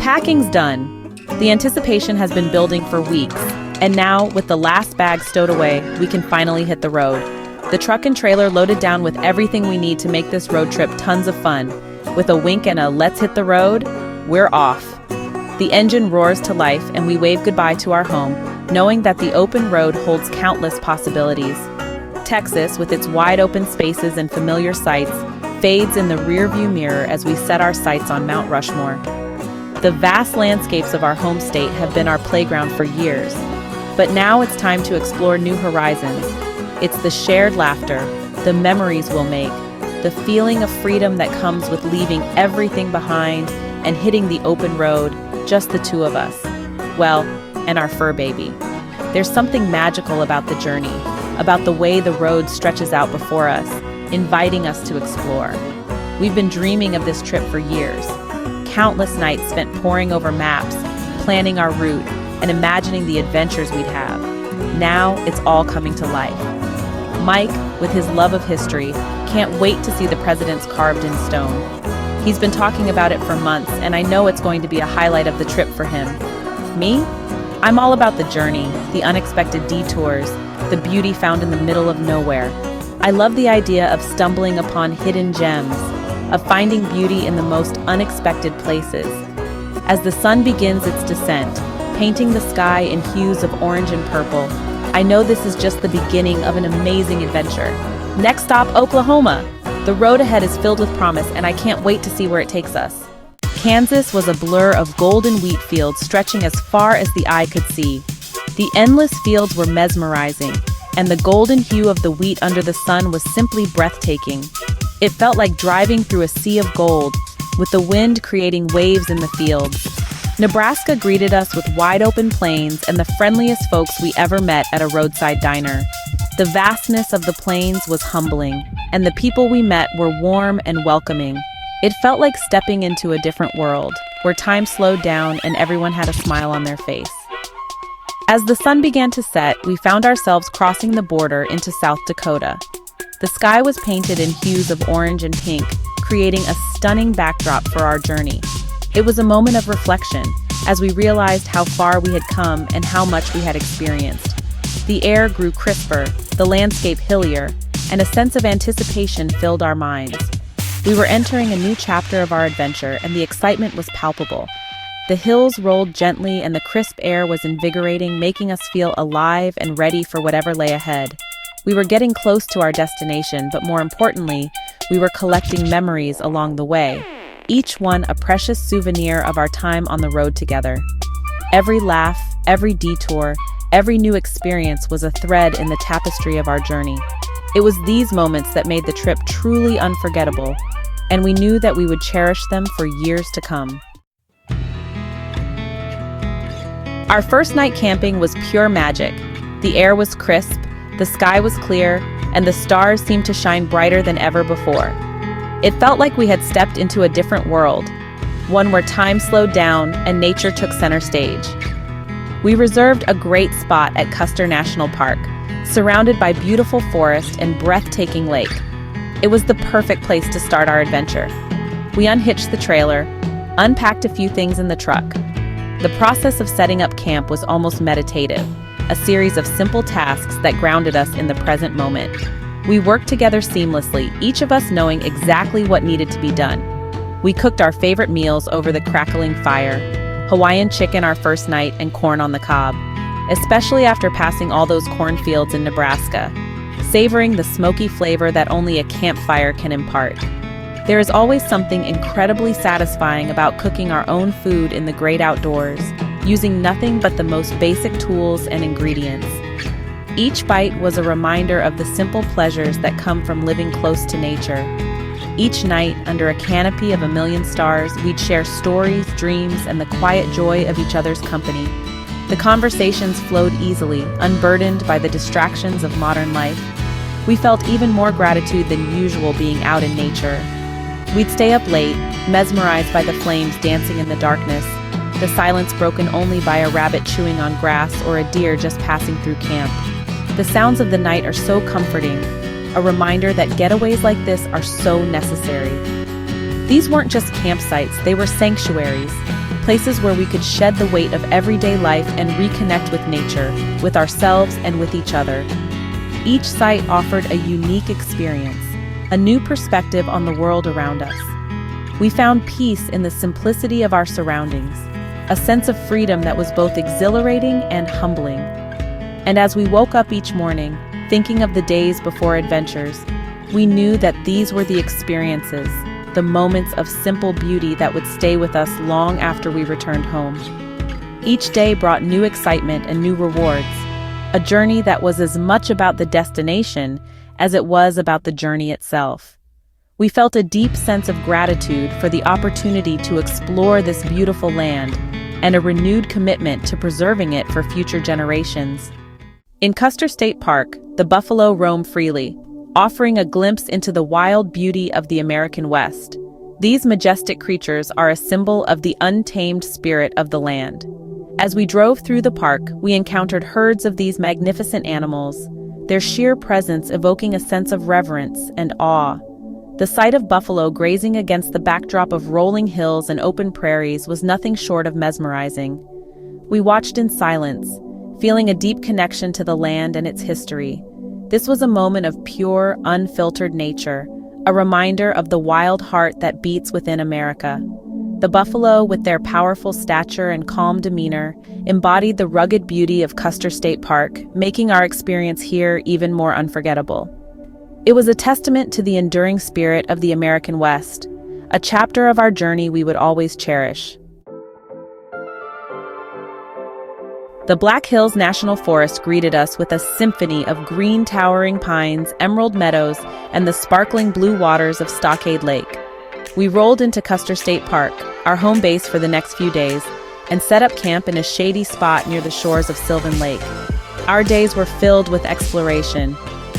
Packing's done. The anticipation has been building for weeks, and now, with the last bag stowed away, we can finally hit the road. The truck and trailer loaded down with everything we need to make this road trip tons of fun. With a wink and a "let's hit the road," we're off. The engine roars to life and we wave goodbye to our home, knowing that the open road holds countless possibilities. Texas, with its wide open spaces and familiar sights, fades in the rearview mirror as we set our sights on Mount Rushmore. The vast landscapes of our home state have been our playground for years, but now it's time to explore new horizons. It's the shared laughter, the memories we'll make, the feeling of freedom that comes with leaving everything behind and hitting the open road, just the two of us. Well, and our fur baby. There's something magical about the journey, about the way the road stretches out before us, inviting us to explore. We've been dreaming of this trip for years. Countless nights spent poring over maps, planning our route, and imagining the adventures we'd have. Now it's all coming to life. Mike, with his love of history, can't wait to see the presidents carved in stone. He's been talking about it for months, and I know it's going to be a highlight of the trip for him. Me? I'm all about the journey, the unexpected detours, the beauty found in the middle of nowhere. I love the idea of stumbling upon hidden gems, of finding beauty in the most unexpected places. As the sun begins its descent, painting the sky in hues of orange and purple, I know this is just the beginning of an amazing adventure. Next stop, Oklahoma. The road ahead is filled with promise, and I can't wait to see where it takes us. Kansas was a blur of golden wheat fields stretching as far as the eye could see. The endless fields were mesmerizing, and the golden hue of the wheat under the sun was simply breathtaking. It felt like driving through a sea of gold, with the wind creating waves in the fields. Nebraska greeted us with wide-open plains and the friendliest folks we ever met at a roadside diner. The vastness of the plains was humbling, and the people we met were warm and welcoming. It felt like stepping into a different world, where time slowed down and everyone had a smile on their face. As the sun began to set, we found ourselves crossing the border into South Dakota. The sky was painted in hues of orange and pink, creating a stunning backdrop for our journey. It was a moment of reflection, as we realized how far we had come and how much we had experienced. The air grew crisper, the landscape hillier, and a sense of anticipation filled our minds. We were entering a new chapter of our adventure, and the excitement was palpable. The hills rolled gently and the crisp air was invigorating, making us feel alive and ready for whatever lay ahead. We were getting close to our destination, but more importantly, we were collecting memories along the way, each one a precious souvenir of our time on the road together. Every laugh, every detour, every new experience was a thread in the tapestry of our journey. It was these moments that made the trip truly unforgettable, and we knew that we would cherish them for years to come. Our first night camping was pure magic. The air was crisp, the sky was clear, and the stars seemed to shine brighter than ever before. It felt like we had stepped into a different world, one where time slowed down and nature took center stage. We reserved a great spot at Custer National Park, surrounded by beautiful forest and breathtaking lake. It was the perfect place to start our adventure. We unhitched the trailer, unpacked a few things in the truck. The process of setting up camp was almost meditative, a series of simple tasks that grounded us in the present moment. We worked together seamlessly, each of us knowing exactly what needed to be done. We cooked our favorite meals over the crackling fire, Hawaiian chicken our first night and corn on the cob, especially after passing all those cornfields in Nebraska, savoring the smoky flavor that only a campfire can impart. There is always something incredibly satisfying about cooking our own food in the great outdoors, using nothing but the most basic tools and ingredients. Each bite was a reminder of the simple pleasures that come from living close to nature. Each night, under a canopy of a million stars, we'd share stories, dreams, and the quiet joy of each other's company. The conversations flowed easily, unburdened by the distractions of modern life. We felt even more gratitude than usual being out in nature. We'd stay up late, mesmerized by the flames dancing in the darkness, the silence broken only by a rabbit chewing on grass or a deer just passing through camp. The sounds of the night are so comforting, a reminder that getaways like this are so necessary. These weren't just campsites, they were sanctuaries, places where we could shed the weight of everyday life and reconnect with nature, with ourselves and with each other. Each site offered a unique experience, a new perspective on the world around us. We found peace in the simplicity of our surroundings, a sense of freedom that was both exhilarating and humbling. And as we woke up each morning, thinking of the days before adventures, we knew that these were the experiences, the moments of simple beauty that would stay with us long after we returned home. Each day brought new excitement and new rewards, a journey that was as much about the destination as it was about the journey itself. We felt a deep sense of gratitude for the opportunity to explore this beautiful land and a renewed commitment to preserving it for future generations. In Custer State Park, the buffalo roam freely, offering a glimpse into the wild beauty of the American West. These majestic creatures are a symbol of the untamed spirit of the land. As we drove through the park, we encountered herds of these magnificent animals, their sheer presence evoking a sense of reverence and awe. The sight of buffalo grazing against the backdrop of rolling hills and open prairies was nothing short of mesmerizing. We watched in silence, feeling a deep connection to the land and its history. This was a moment of pure, unfiltered nature, a reminder of the wild heart that beats within America. The buffalo, with their powerful stature and calm demeanor, embodied the rugged beauty of Custer State Park, making our experience here even more unforgettable. It was a testament to the enduring spirit of the American West, a chapter of our journey we would always cherish. The Black Hills National Forest greeted us with a symphony of green towering pines, emerald meadows, and the sparkling blue waters of Stockade Lake. We rolled into Custer State Park, our home base for the next few days, and set up camp in a shady spot near the shores of Sylvan Lake. Our days were filled with exploration.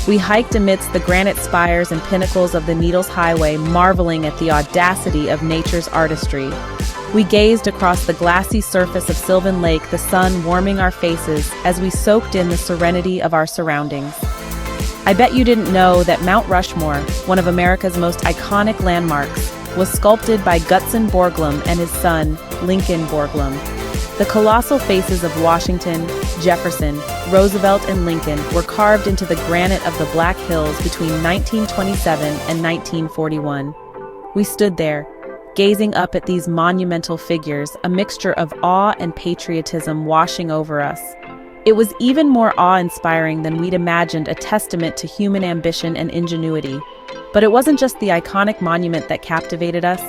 We hiked amidst the granite spires and pinnacles of the Needles Highway, marveling at the audacity of nature's artistry. We gazed across the glassy surface of Sylvan Lake, the sun warming our faces as we soaked in the serenity of our surroundings. I bet you didn't know that Mount Rushmore, one of America's most iconic landmarks, was sculpted by Gutzon Borglum and his son, Lincoln Borglum. The colossal faces of Washington, Jefferson, Roosevelt, and Lincoln were carved into the granite of the Black Hills between 1927 and 1941. We stood there, gazing up at these monumental figures, a mixture of awe and patriotism washing over us. It was even more awe-inspiring than we'd imagined, a testament to human ambition and ingenuity. But it wasn't just the iconic monument that captivated us.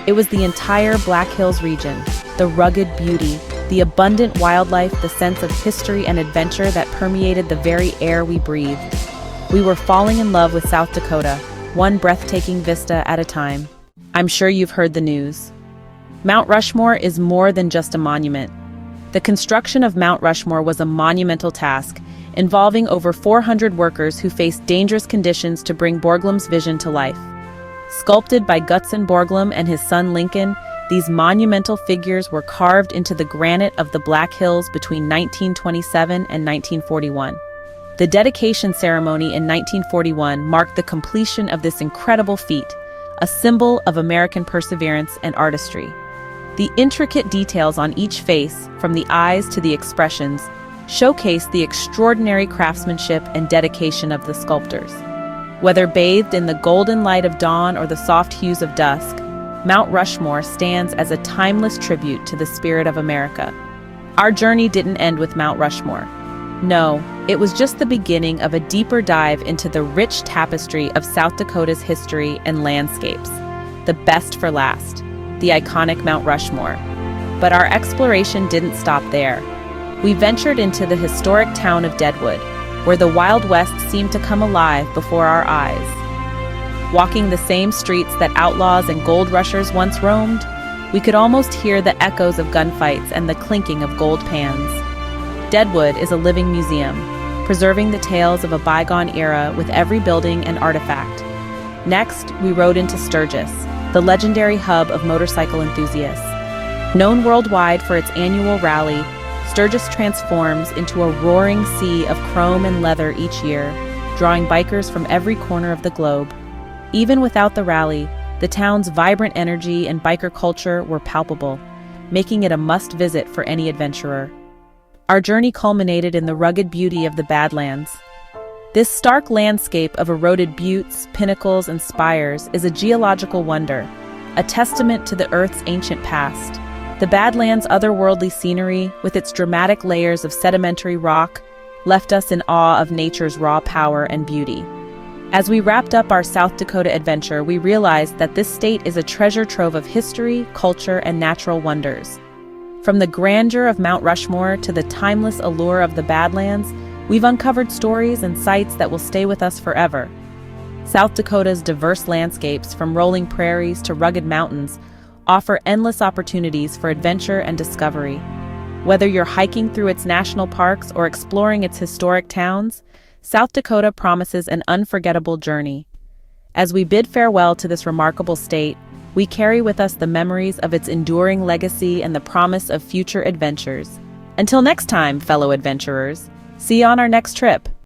It was the entire Black Hills region, the rugged beauty, the abundant wildlife, the sense of history and adventure that permeated the very air we breathed. We were falling in love with South Dakota, one breathtaking vista at a time. I'm sure you've heard the news. Mount Rushmore is more than just a monument. The construction of Mount Rushmore was a monumental task, involving over 400 workers who faced dangerous conditions to bring Borglum's vision to life. Sculpted by Gutzon Borglum and his son Lincoln, these monumental figures were carved into the granite of the Black Hills between 1927 and 1941. The dedication ceremony in 1941 marked the completion of this incredible feat, a symbol of American perseverance and artistry. The intricate details on each face, from the eyes to the expressions, showcase the extraordinary craftsmanship and dedication of the sculptors. Whether bathed in the golden light of dawn or the soft hues of dusk, Mount Rushmore stands as a timeless tribute to the spirit of America. Our journey didn't end with Mount Rushmore. No, it was just the beginning of a deeper dive into the rich tapestry of South Dakota's history and landscapes. The best for last, the iconic Mount Rushmore. But our exploration didn't stop there. We ventured into the historic town of Deadwood, where the Wild West seemed to come alive before our eyes. Walking the same streets that outlaws and gold rushers once roamed, we could almost hear the echoes of gunfights and the clinking of gold pans. Deadwood is a living museum, preserving the tales of a bygone era with every building and artifact. Next, we rode into Sturgis, the legendary hub of motorcycle enthusiasts. Known worldwide for its annual rally, Sturgis transforms into a roaring sea of chrome and leather each year, drawing bikers from every corner of the globe. Even without the rally, The town's vibrant energy and biker culture were palpable, making it a must-visit for any adventurer. Our journey culminated in the rugged beauty of the Badlands. This stark landscape of eroded buttes, pinnacles, and spires is a geological wonder, a testament to the Earth's ancient past. The Badlands' otherworldly scenery, with its dramatic layers of sedimentary rock, left us in awe of nature's raw power and beauty. As we wrapped up our South Dakota adventure, we realized that this state is a treasure trove of history, culture, and natural wonders. From the grandeur of Mount Rushmore to the timeless allure of the Badlands, we've uncovered stories and sights that will stay with us forever. South Dakota's diverse landscapes, from rolling prairies to rugged mountains, offer endless opportunities for adventure and discovery. Whether you're hiking through its national parks or exploring its historic towns, South Dakota promises an unforgettable journey. As we bid farewell to this remarkable state, we carry with us the memories of its enduring legacy and the promise of future adventures. Until next time, fellow adventurers, see you on our next trip.